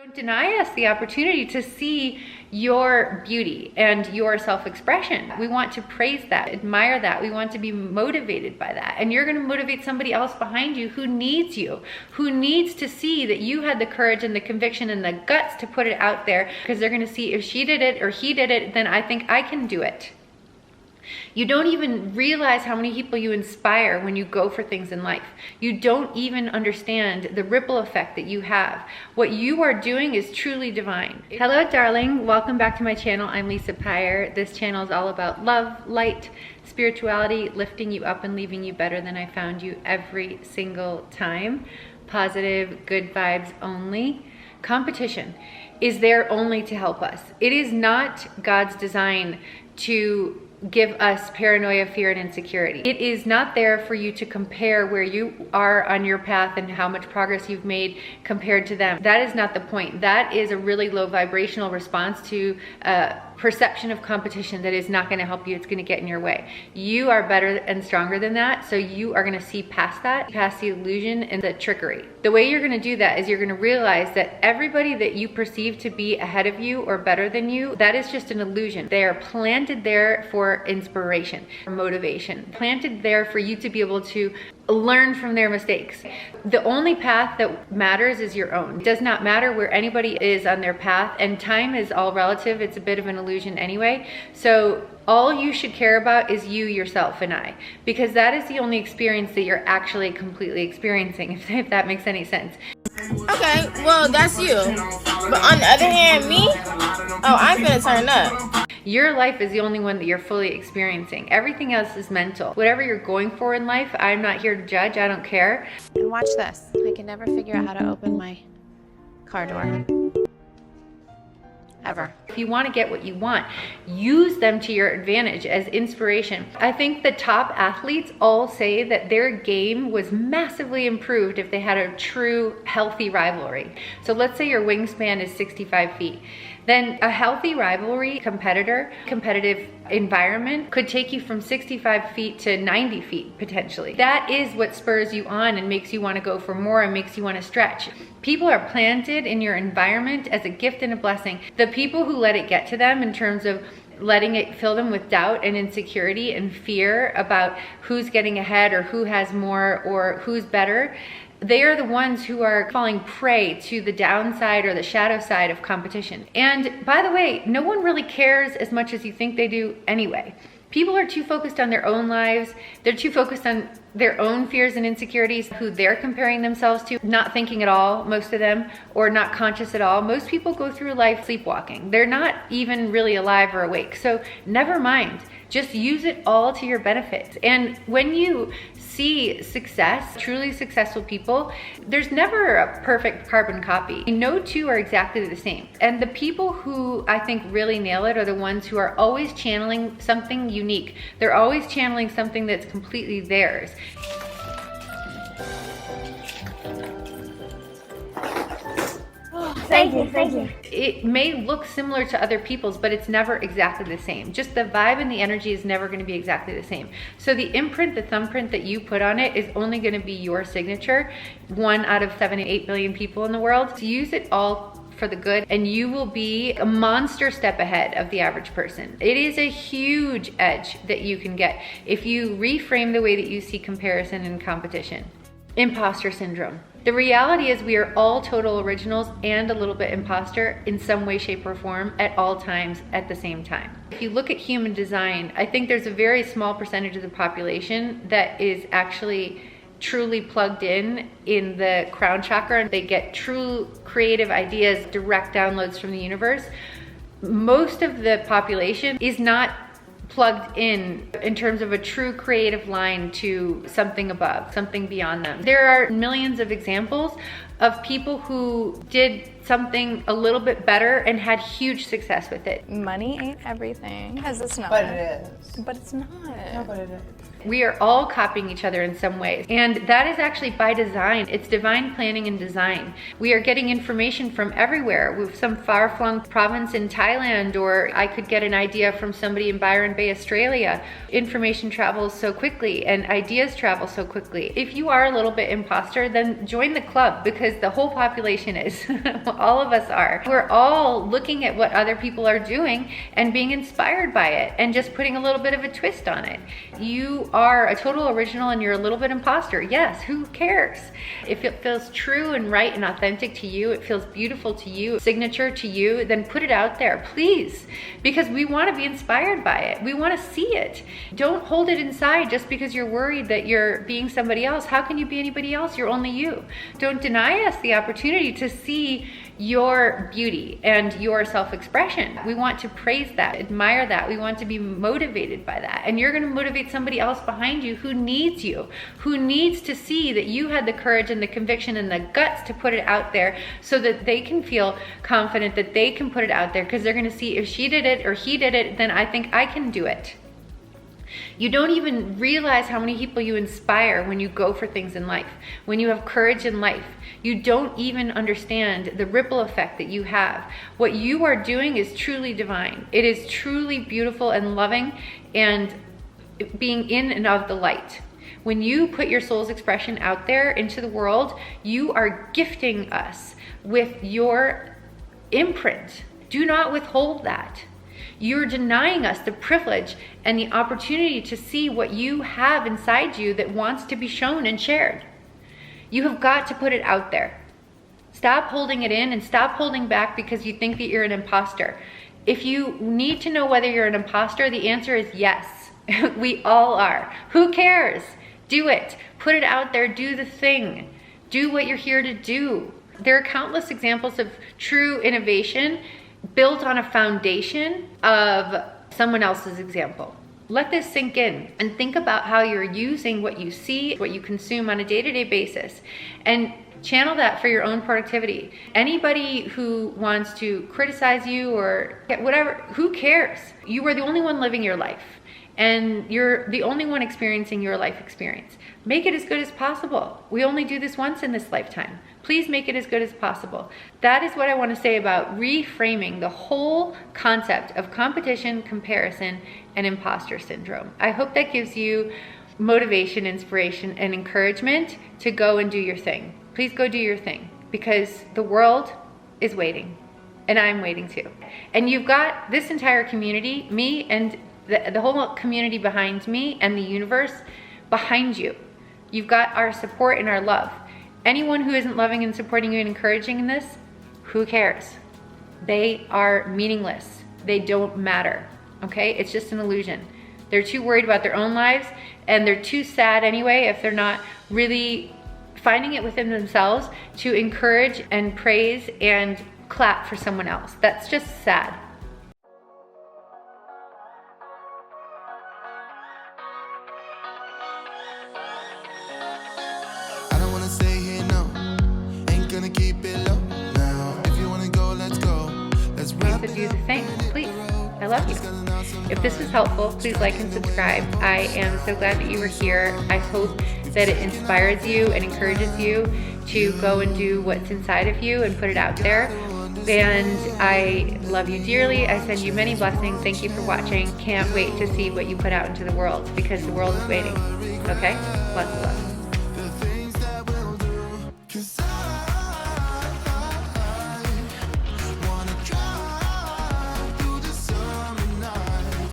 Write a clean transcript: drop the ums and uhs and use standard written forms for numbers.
Don't deny us the opportunity to see your beauty and your self-expression. We want to praise that, admire that. We want to be motivated by that. And you're going to motivate somebody else behind you who needs you, who needs to see that you had the courage and the conviction and the guts to put it out there, because they're going to see if she did it or he did it, then I think I can do it. You don't even realize how many people you inspire when you go for things in life. You don't even understand the ripple effect that you have. What you are doing is truly divine. Hello, darling. Welcome back to my channel. I'm Lisa Pyre. This channel is all about love, light, spirituality, lifting you up and leaving you better than I found you every single time. Positive, good vibes only. Competition is there only to help us. It is not God's design to give us paranoia, fear, and insecurity. It is not there for you to compare where you are on your path and how much progress you've made compared to them. That is not the point. That is a really low vibrational response to perception of competition that is not going to help you. It's going to get in your way. You are better and stronger than that, so you are going to see past that, past the illusion and the trickery. The way you're going to do that is you're going to realize that everybody that you perceive to be ahead of you or better than you, that is just an illusion. They are planted there for inspiration, for motivation, planted there for you to be able to learn from their mistakes. The only path that matters is your own. It does not matter where anybody is on their path, and time is all relative. It's a bit of an illusion anyway. So all you should care about is you, yourself, and I, because that is the only experience that you're actually completely experiencing, if that makes any sense. Okay, well, that's you. But on the other hand, me, oh, I'm gonna turn up. Your life is the only one that you're fully experiencing. Everything else is mental. Whatever you're going for in life, I'm not here to judge. I don't care. And watch this. I can never figure out how to open my car door. Ever. If you want to get what you want, use them to your advantage as inspiration. I think the top athletes all say that their game was massively improved if they had a true healthy rivalry. So let's say your wingspan is 65 feet. Then a healthy rivalry competitive environment could take you from 65 feet to 90 feet potentially. That is what spurs you on and makes you want to go for more and makes you want to stretch. People are planted in your environment as a gift and a blessing. The people who let it get to them in terms of letting it fill them with doubt and insecurity and fear about who's getting ahead or who has more or who's better, they are the ones who are falling prey to the downside or the shadow side of competition. And by the way, no one really cares as much as you think they do anyway. People are too focused on their own lives. They're too focused on their own fears and insecurities, who they're comparing themselves to, not thinking at all, most of them, or not conscious at all. Most people go through life sleepwalking. They're not even really alive or awake. So never mind. Just use it all to your benefit. And when you see success, truly successful people, there's never a perfect carbon copy. No two are exactly the same. And the people who I think really nail it are the ones who are always channeling something unique. They're always channeling something that's completely theirs. Thank you. It may look similar to other people's, but it's never exactly the same. Just the vibe and the energy is never going to be exactly the same. So the imprint, the thumbprint that you put on it is only going to be your signature, 1 out of 7 to 8 billion people in the world. So use it all for the good, and you will be a monster step ahead of the average person. It is a huge edge that you can get if you reframe the way that you see comparison and competition. Imposter syndrome. The reality is we are all total originals and a little bit imposter in some way, shape, or form at all times at the same time. If you look at human design, I think there's a very small percentage of the population that is actually truly plugged in the crown chakra, and they get true creative ideas, direct downloads from the universe. Most of the population is not plugged in terms of a true creative line to something above, something beyond them. There are millions of examples of people who did something a little bit better and had huge success with it. Money ain't everything. Because it's not. But it is. But it's not. No, but it is. We are all copying each other in some ways. And that is actually by design. It's divine planning and design. We are getting information from everywhere. With some far-flung province in Thailand, or I could get an idea from somebody in Byron Bay, Australia. Information travels so quickly and ideas travel so quickly. If you are a little bit imposter, then join the club, because the whole population is. All of us are. We're all looking at what other people are doing and being inspired by it and just putting a little bit of a twist on it. You are a total original and you're a little bit imposter. Yes, who cares? If it feels true and right and authentic to you, it feels beautiful to you, signature to you, then put it out there, please, because we want to be inspired by it. We want to see it. Don't hold it inside just because you're worried that you're being somebody else. How can you be anybody else? You're only you. Don't deny us the opportunity to see your beauty and your self-expression. We want to praise that, admire that. We want to be motivated by that. And you're going to motivate somebody else behind you who needs you, who needs to see that you had the courage and the conviction and the guts to put it out there, so that they can feel confident that they can put it out there, because they're going to see, if she did it or he did it, then I think I can do it. You don't even realize how many people you inspire when you go for things in life, when you have courage in life. You don't even understand the ripple effect that you have. What you are doing is truly divine. It is truly beautiful and loving, and being in and of the light. When you put your soul's expression out there into the world, you are gifting us with your imprint. Do not withhold that. You're denying us the privilege and the opportunity to see what you have inside you that wants to be shown and shared. You have got to put it out there. Stop holding it in and stop holding back because you think that you're an imposter. If you need to know whether you're an imposter, the answer is yes. We all are. Who cares? Do it. Put it out there. Do the thing. Do what you're here to do. There are countless examples of true innovation built on a foundation of someone else's example. Let this sink in and think about how you're using what you see, what you consume on a day-to-day basis, and channel that for your own productivity. Anybody who wants to criticize you or whatever, who cares? You are the only one living your life, and you're the only one experiencing your life experience. Make it as good as possible. We only do this once in this lifetime. Please make it as good as possible. That is what I want to say about reframing the whole concept of competition, comparison, and imposter syndrome. I hope that gives you motivation, inspiration, and encouragement to go and do your thing. Please go do your thing, because the world is waiting, and I'm waiting too. And you've got this entire community, me and the whole community behind me, and the universe behind you. You've got our support and our love. Anyone who isn't loving and supporting you and encouraging in this, who cares? They are meaningless. They don't matter, okay? It's just an illusion. They're too worried about their own lives, and they're too sad anyway if they're not really finding it within themselves to encourage and praise and clap for someone else. That's just sad. To do the thing, please. I love you. If this was helpful, please like and subscribe. I am so glad that you were here. I hope that it inspires you and encourages you to go and do what's inside of you and put it out there. And I love you dearly. I send you many blessings. Thank you for watching. Can't wait to see what you put out into the world, because the world is waiting. Okay? Lots of love.